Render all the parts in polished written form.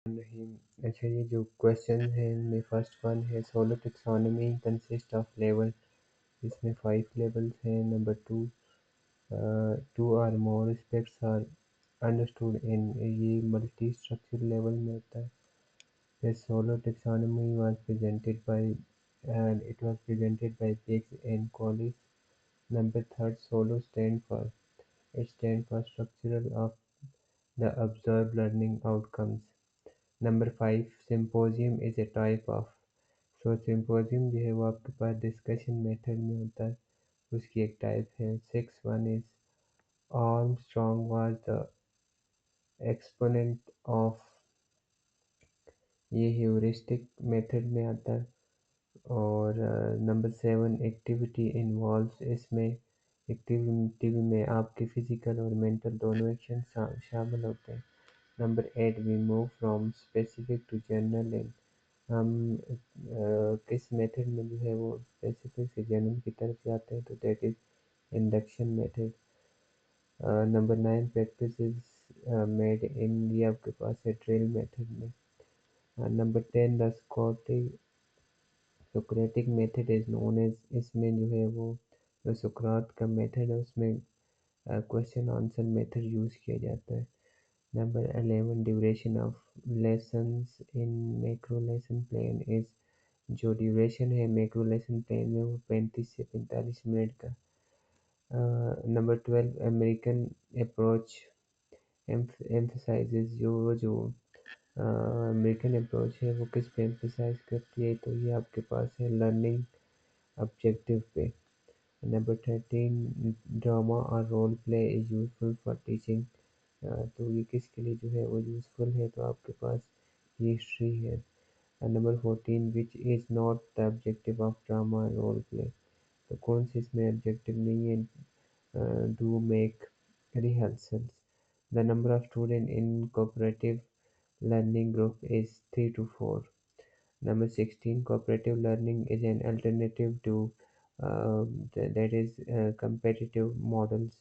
नहीं। अच्छा, ये जो क्वेश्चन है इनमें फर्स्ट वन है solar taxonomy consist of level. इसमें 5 लेवल्स हैं। Number two, two or more aspects are understood in, ये मल्टी स्ट्रक्चर लेवल में होता है। The solar taxonomy was presented by and it was presented by Biggs and Collis. Number third, solo stand for it stands for structural of the observed learning outcomes. Number five, symposium is a type of, so symposium जो है वो आपके पास discussion method में होता है, उसकी एक type है। Six one is Armstrong was the exponent of, ये ह्यूरिस्टिक मेथड में आता है। और नंबर सेवन, एक्टिविटी इन्वॉल्व्स, इसमें एक्टिविटी में आपके फिजिकल और मेंटल दोनों एक्शन शामिल होते हैं। Number eight, we move from specific to general in, हम किस मेथड में जो है वो स्पेसिफिक से जनरल की तरफ जाते हैं, तो that is induction method. Number nine, practice is made in, ये आपके पास है ड्रिल मेथड में। Number ten, the Socratic method is known as, इसमें जो है वो जो सुकरात का मेथड है उसमें क्वेश्चन आंसर मेथड यूज़ किया जाता है। Number 11, duration of lessons in macro lesson plan is, जो ड्यूरेशन है मैक्रो लेसन प्लान में वो 35 से 45 मिनट का। नंबर 12, अमेरिकन अप्रोच एम्फसाइजेज, जो अमेरिकन अप्रोच है वो किस पे एम्फसाइज करती है, तो ये आपके पास है लर्निंग ऑब्जेक्टिव पे। नंबर 13, ड्रामा और role play is useful for teaching, तो ये किसके लिए जो है वो यूज़फुल है, तो आपके पास ये हिस्ट्री है। Number 14, which is not the objective of drama and role play, तो कौन सी इसमें ऑब्जेक्टिव नहीं है, do make rehearsals. The number of student in cooperative learning group is 3 to 4. Number 16, cooperative learning is an alternative to that is competitive models.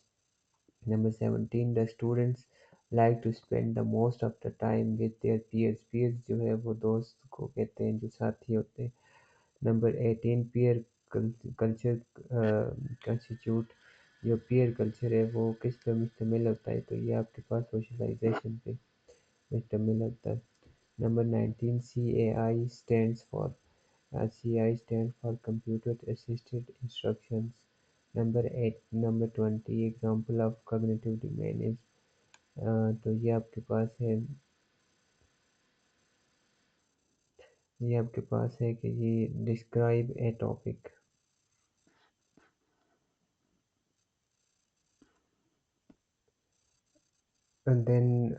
Number 17, the students like to spend the most of the time with their peers. Peers जो है वो दोस्त को कहते हैं, जो साथी होते हैं। नंबर 18, peer culture constitute, जो peer culture है वो किस पे मुश्तमिल होता है, तो ये आपके पास सोशलाइजेशन पे मुश्तमिल होता है। Number 19, CAI stands for, CAI stands for Computer Assisted Instructions. Number 8, number 20, example of cognitive domain is, तो ये आपके पास है कि ये describe a topic. And then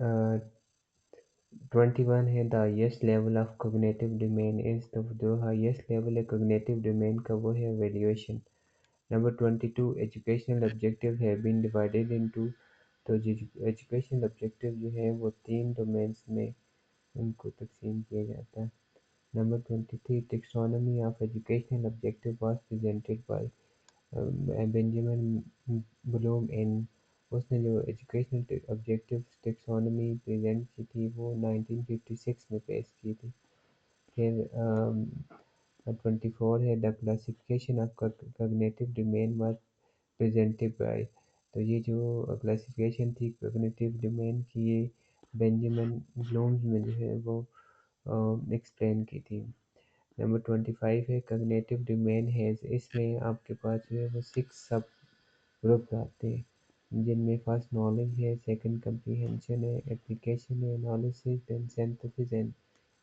21 है the highest level of cognitive domain is, तो जो highest level है cognitive domain का वो है valuation. Number 22, educational objective have been divided into, तो एजुकेशनल ऑब्जेक्टिव जो है वो 3 डोमेन्स में उनको तकसीम किया जाता है। Number 23, taxonomy of educational objective was presented by Benjamin Bloom in, उसने जो एजुकेशनल ऑब्जेक्टिव टेक्सोनॉमी प्रेजेंट की थी वो 1956 में पेश की थी। फिर 24 है the classification of cognitive domain was presented bye, तो ये जो क्लासिफिकेशन थी कॉग्निटिव डोमेन की, ये बेंजामिन ब्लूम्स में जो है वो एक्सप्लेन की थी। नंबर 25 है कॉग्निटिव डोमेन हैज़, इसमें आपके पास जो है वो 6 सब ग्रुप आते हैं, जिनमें फर्स्ट नॉलेज है, सेकंड कंप्रीहेंशन है, एप्लीकेशन है, analysis then synthesis and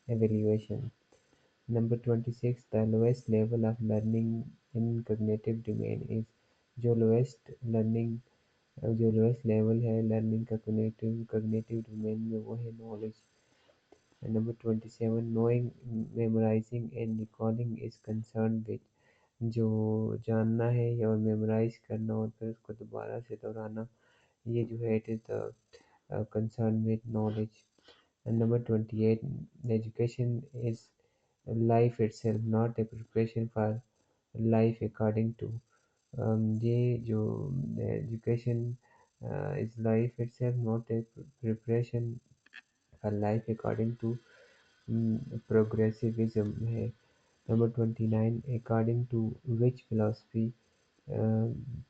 evaluation. Number 26, the lowest level of learning in cognitive domain is, जो lowest learning, जो lowest level है learning का cognitive domain में वो है knowledge। And number 27, knowing, memorizing and recalling is concerned with, जो जानना है और मेमोराइज करना और फिर उसको दोबारा से दोहराना, ये जो है it is the concern with knowledge. And number 28, education is life itself, not a preparation for life according to, ये जो education is life itself, not a preparation for life according to progressivism है। Number 29, according to which philosophy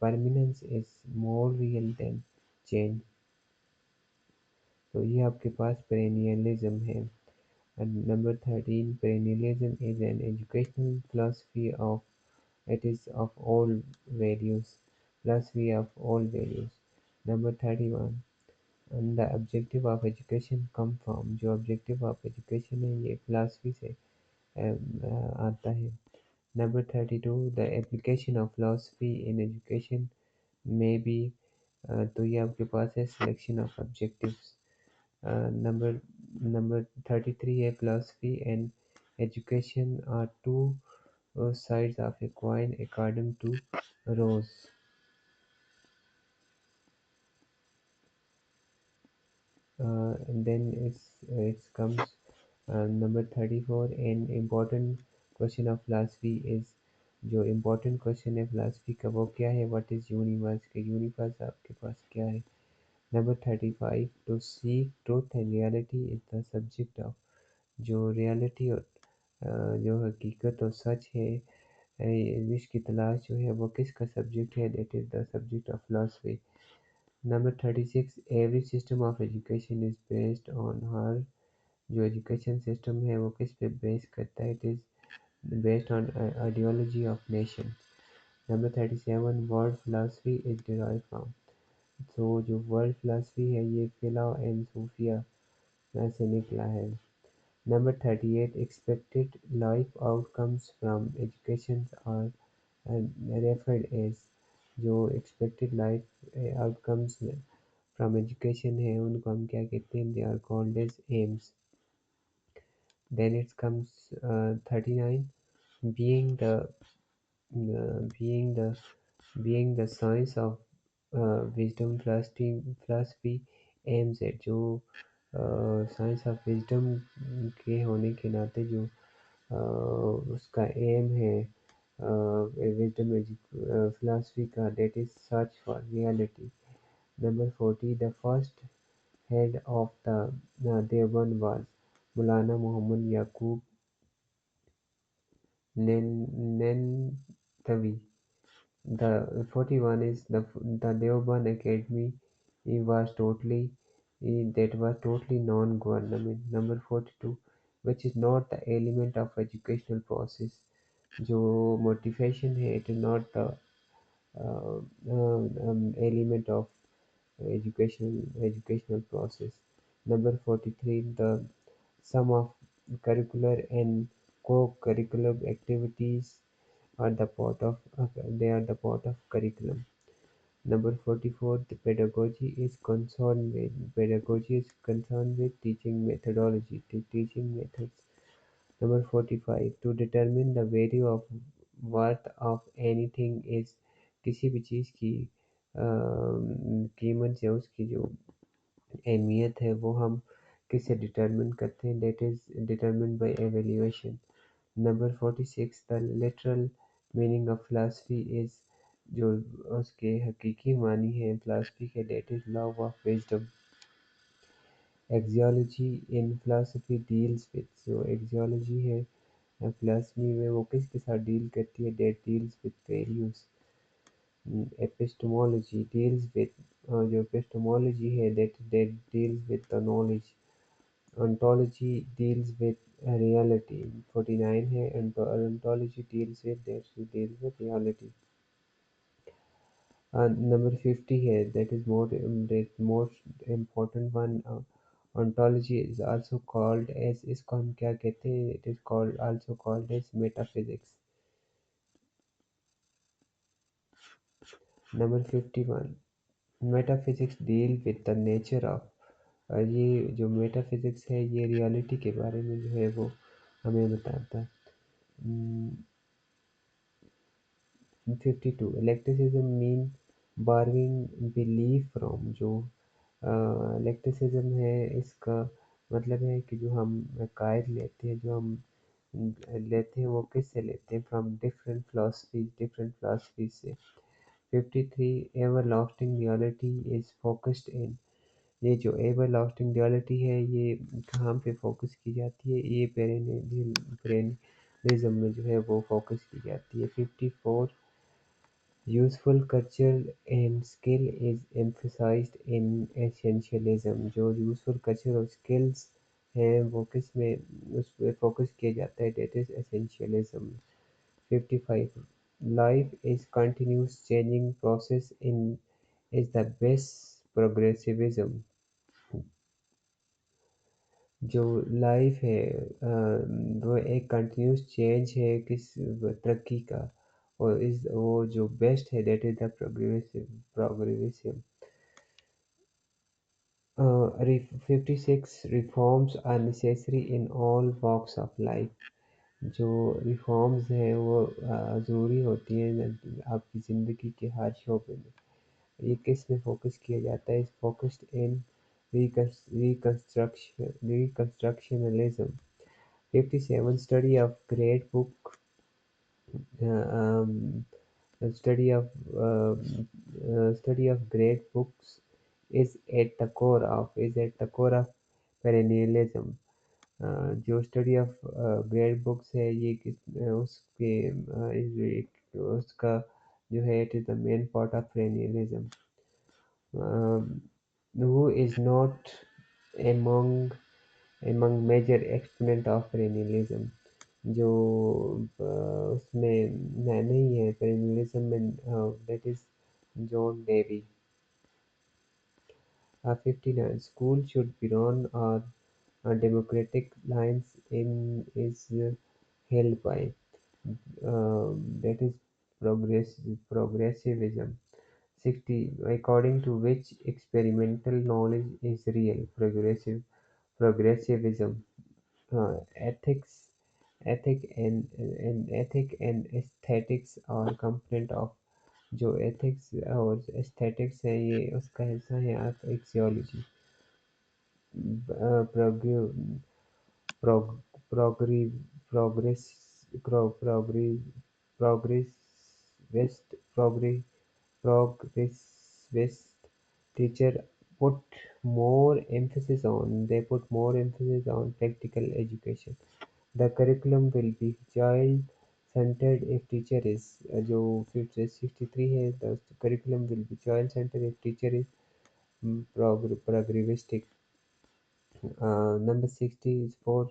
permanence is more real than change. तो ये आपके पास पेरेनियलिज्म है। And number 13, perennialism is an educational philosophy of it is of all values, philosophy of all values. Number 31, and the objective of education come from, जो objective of education है ये philosophy से आता है। Number 32, the application of philosophy in education may be, तो ये आपके पास है selection of objectives। Number 33 है philosophy and education are two sides of a coin according to Rose। And then it comes number 34, an important question of philosophy is, जो important question है philosophy का वो क्या है, what is universe, के universe आपके पास क्या है। Number 35, to seek truth and reality is the subject of, जो reality और जो हकीकत और सच है इसकी तलाश जो है वो किसका सब्जेक्ट है, that is the subject of philosophy। Number 36, every system of education is based on her, जो एजुकेशन सिस्टम है वो किस पे बेस करता है, it is based on ideology of nation. Number 37, world philosophy is derive from, तो जो world philosophy है ये फिला एंड सूफिया से निकला है। Number 38, expected life outcomes from education are referred as, जो expected life outcomes from education है उनको हम क्या कहते हैं, they are called as aims। Then it comes 39, being the being the science of wisdom, philosophy aims at, जो science of wisdom के होने के नाते जो उसका एम है विजडम फिलासफी का, that is search for reality. Number 40, the first head of the Deoband was Maulana Mohammad Yakub नेनतवी। The 41 is the Deoband Academy was totally that was totally non-government. Number 42, which is not the element of educational process, जो motivation है it is not the element of educational process. Number 43, the sum of curricular and co-curricular activities are the part of they are the part of curriculum. Number 44, the pedagogy is concerned with teaching methodology, teaching methods. Number 45, to determine the value of worth of anything is, किसी भी चीज़ की कीमत या उसकी जो अहमियत है वो हम किससे डिटरमिन करते हैं, that is determined by evaluation। Number 46, the literal meaning of philosophy is, जो उसके हकीकी मानी है philosophy के, that is love of wisdom। Axiology in philosophy deals with, जो axiology है philosophy में वो किसके साथ डील करती है, that deals with values। Epistemology deals with, जो epistemology है that deals with the knowledge। Ontology deals with reality, 49 है, and ontology deals with reality। Number 50 है, that is more that most important one। Ontology is also called as, इसको हम क्या कहते हैं, it is called also called as metaphysics। Number 51, metaphysics deal with the nature of, ये जो metaphysics है ये reality के बारे में जो है वो हमें बताता है। 52, electicism mean borrowing belief from, जो electicism है इसका मतलब है कि जो हम कायद लेते हैं, जो हम लेते हैं वो किससे लेते हैं, from different philosophies से। 53, everlasting reality is focused in, ये जो एवर लास्टिंग डुअलिटी है ये कहाँ पे फोकस की जाती है, ये पेरेनिज्म में जो है वो फोकस की जाती है। 54 useful culture and skill is emphasised in essentialism. जो यूजफुल कल्चर और स्किल्स हैं वो किस में उस पर फोकस किया जाता है, that is essentialism. 55 life is continuous changing process in is the best progressivism. जो लाइफ है वो एक कंटिन्यूस चेंज है किस तरक्की का, और इस वो जो बेस्ट है that is the progressive. 56 reforms are necessary in all walks of life. जो रिफॉर्म्स हैं वो ज़रूरी होती हैं आपकी ज़िंदगी के हर शोबे में। ये किस में फोकस किया जाता है, इस focused in रिकंस्ट्रक्शनलिज्म। 57 um, study of study of great books is at the core of perennialism। जो स्टडी ऑफ ग्रेट बुक्स है ये उसके उसका जो है it is the main part of perennialism. who is not among major exponent of perennialism. जो उसमें नहीं है पेरेनियलिज्म में, that is John Dewey. 59 school should be run on democratic lines in is held by, that is progressivism। 60 according to which experimental knowledge is real, progressivism। Ethics, ethic and aesthetics are component of। जो ethics और aesthetics है ये उसका हिस्सा है axiology. प्रोग्री progress प्रोग्री progressivist progressivist teacher put more emphasis on practical education। The curriculum will be child-centered if teacher is जो 63 है, the curriculum will be child-centered if teacher is progressivistic। Number 60 is for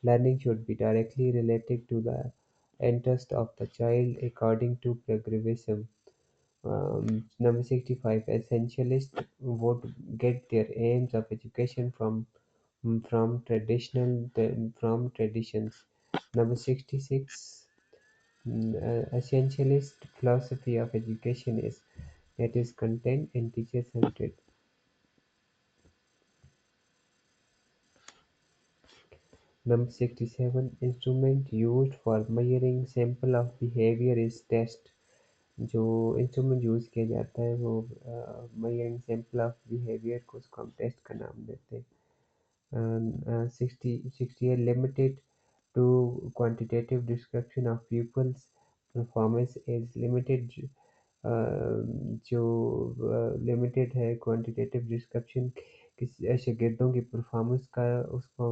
learning should be directly related to the interest of the child according to progressivism। Number 65 essentialists would get their aims of education from traditions। Number 66 essentialist philosophy of education is that is content and teacher centered। Number 67 instrument used for measuring sample of behavior is test। जो instrument use किया जाता है वो measuring sample of behavior को उसको हम test का नाम देते हैं। 68 limited to quantitative description of pupils performance is limited। जो लिमिटेड है क्वांटिटेटिव डिस्क्रिप्शन किसी शागिर्दों की परफॉर्मेंस का, उसको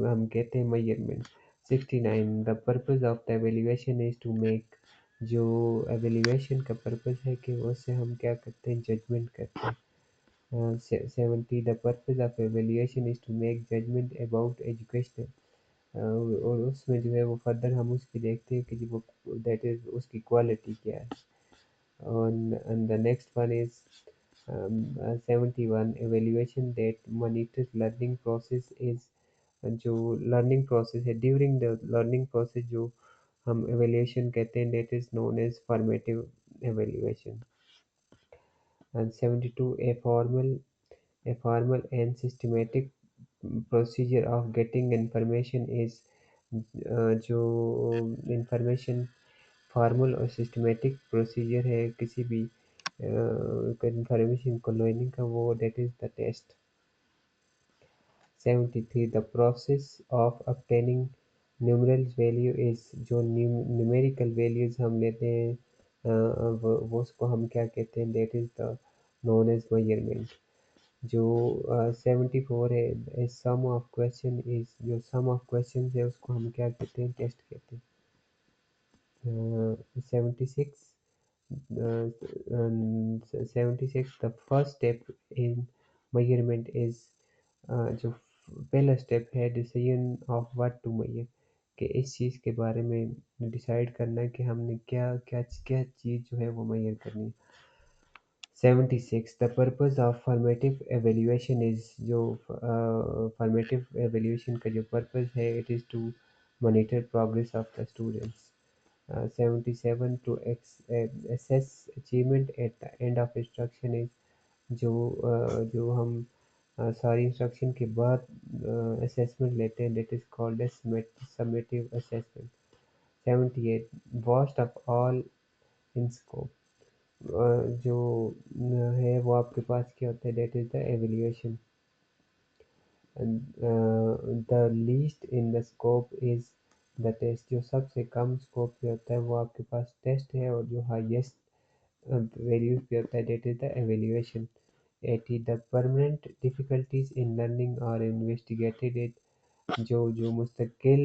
हम कहते हैं measurement. 69 the purpose of the evaluation is to make. जो एवेल्यूएशन का पर्पस है कि उससे हम क्या करते हैं, जजमेंट करते हैं। 70 the purpose of evaluation is to make judgment about educational. और उसमें जो है वो फर्दर हम उसकी देखते हैं कि वो दैट इज उसकी क्वालिटी क्या है। and the next one is 71 evaluation that monitors learning process is। जो लर्निंग प्रोसेस है ड्यूरिंग द लर्निंग प्रोसेस जो हम एवेल्यूएशन कहते हैं that is known as formative evaluation. and 72 a formal and systematic procedure of getting information is। जो information formal और systematic procedure है किसी भी इंफॉर्मेशन को लेने का, वो that is the test. 73 the process of obtaining numeral value is. जो न्यूमेरिकल वैल्यूज हम लेते हैं वो उसको हम क्या कहते हैं, that is the known as measurement. जो 74 है, सम ऑफ क्वेश्चन इज, जो सम ऑफ क्वेश्चन है उसको हम क्या कहते हैं, टेस्ट कहते हैं। 76, 76 the first step in measurement is, जो पहला स्टेप है decision of what to measure, कि इस चीज़ के बारे में डिसाइड करना है कि हमने क्या क्या क्या चीज़ जो है वो मेजर करनी है। 76 the purpose of formative evaluation is, जो फॉर्मेटिव एवेल्यूएशन का जो पर्पस है, it is to monitor progress of the students. 77 to assess achievement at the end of instruction is, जो हम सारी इंस्ट्रक्शन के बाद असेसमेंट लेते हैं, that is called as summative assessment. 78 worst of all in scope, जो है वो आपके पास क्या होता है, that is the evaluation. The least in the scope is the test, जो सबसे कम स्कोप पे होता है वो आपके पास टेस्ट है, और जो हाईएस्ट वैल्यूज पे होता है, that is the evaluation. 80 the permanent difficulties in learning are investigated it, जो मुस्तकिल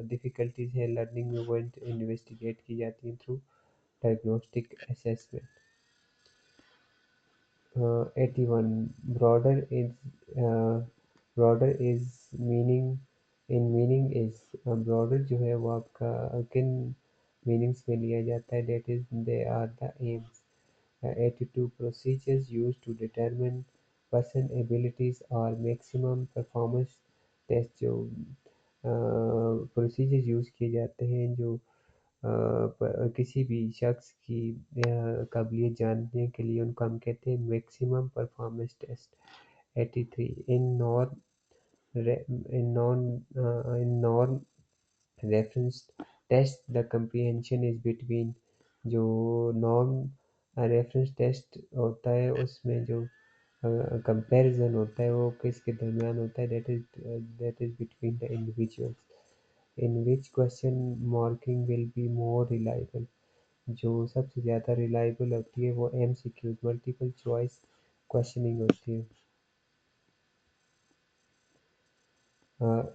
डिफिकल्टीज है लर्निंग में वो इन्वेस्टिगेट की जाती हैं through diagnostic assessment. 81 broader is, broader is meaning, in meaning is, broader जो है वो आपका किन मीनिंग्स में लिया जाता है, that is they are the aims. 82 procedures used to determine person abilities or maximum performance test, जो प्रोसीजर्स यूज़ किए जाते हैं जो किसी भी शख्स की काबिलियत जानने के लिए, उनको हम कहते हैं maximum performance test. 83 in non reference test the comprehension is between, जो नॉन रेफरेंस टेस्ट होता है उसमें जो कंपैरिजन होता है वो किसके दरमियान होता है, that is between the individuals. In which question marking will be more reliable, जो सबसे ज़्यादा रिलायबल होती है वो MCQs मल्टीपल चॉइस क्वेश्चनिंग होती है।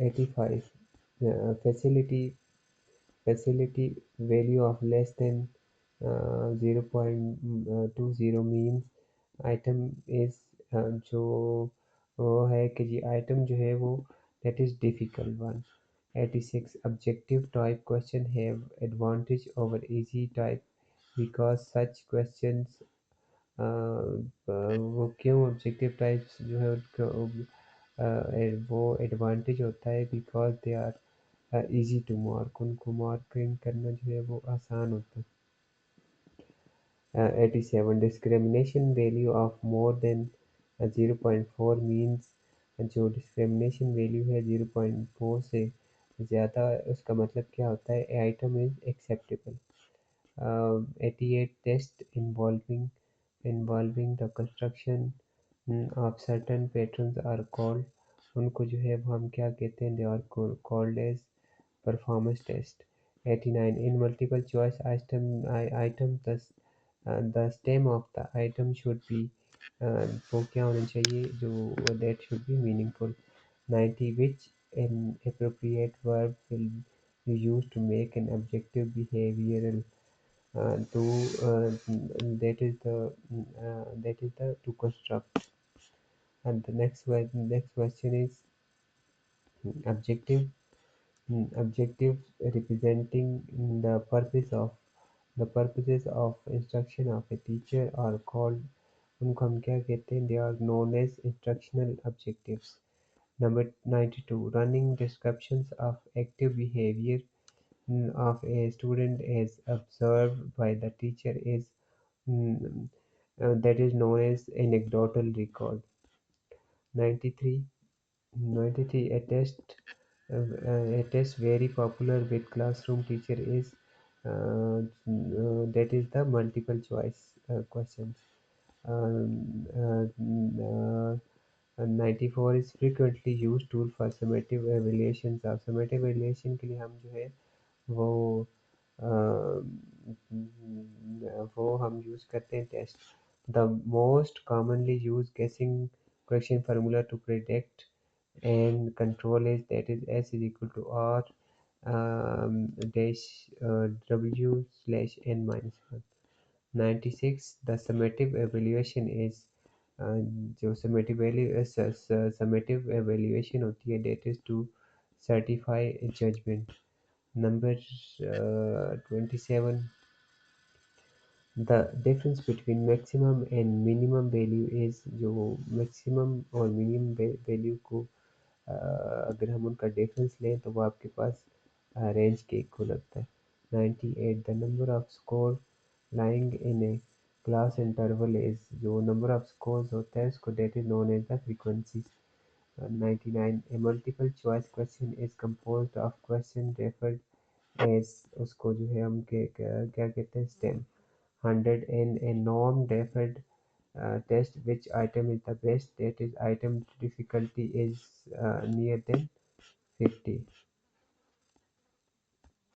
85 facility, facility value of less than 0.20 means item is, जो वो है कि जी आइटम जो है वो that is difficult one। 86 objective type question have advantage over easy type because such questions, वो क्यों ऑब्जेक्टिव टाइप्स जो है उनको वो एडवांटेज होता है, because they are easy to mark, उनको मार्किंग करना जो है वो आसान होता है। 87 discrimination value of more than 0.4 means, जो डिस्क्रिमिनेशन वैल्यू है 0.4 से ज़्यादा, उसका मतलब क्या होता है, item is acceptable. 88 test involving the construction of certain patterns are called, उनको जो है वो हम क्या कहते हैं, they are called as performance test। 89 in multiple choice item the stem of the item should be, वो क्या होना चाहिए, जो that should be meaningful। 90 which an appropriate verb will be used to make an objective behavioral, to that is the to construct. And the next question is objective, objective representing the purposes of instruction of a teacher are called, उनको हम क्या कहते हैं, they are known as instructional objectives। Number 92 running descriptions of active behavior of a student as observed by the teacher is, that is known as anecdotal record। 93 93 a test very popular with classroom teacher is, that is the multiple choice questions। And 94 is frequently used tool for summative evaluations, of summative evaluation के लिए हम जो है वो, वो हम use करते हैं test. The most commonly used guessing question formula to predict and control is that is S is equal to R dash W slash N minus 1. 96 the summative evaluation is जो summative evaluation होती है that is to certify judgment. Number 27 the difference between maximum and minimum value is जो maximum और minimum value को अगर हम उनका difference लें तो वो आपके पास रेंज के इक्वल लगता है. 98 the number of score lying in a class interval is जो नंबर ऑफ स्कोर्स होता है उसको that is known as the frequency. 99 a multiple choice question is composed of question referred as उसको जो है हम क्या कहते हैं stem. 100 in a non-deferred test which item is the best that is item difficulty is near than 50.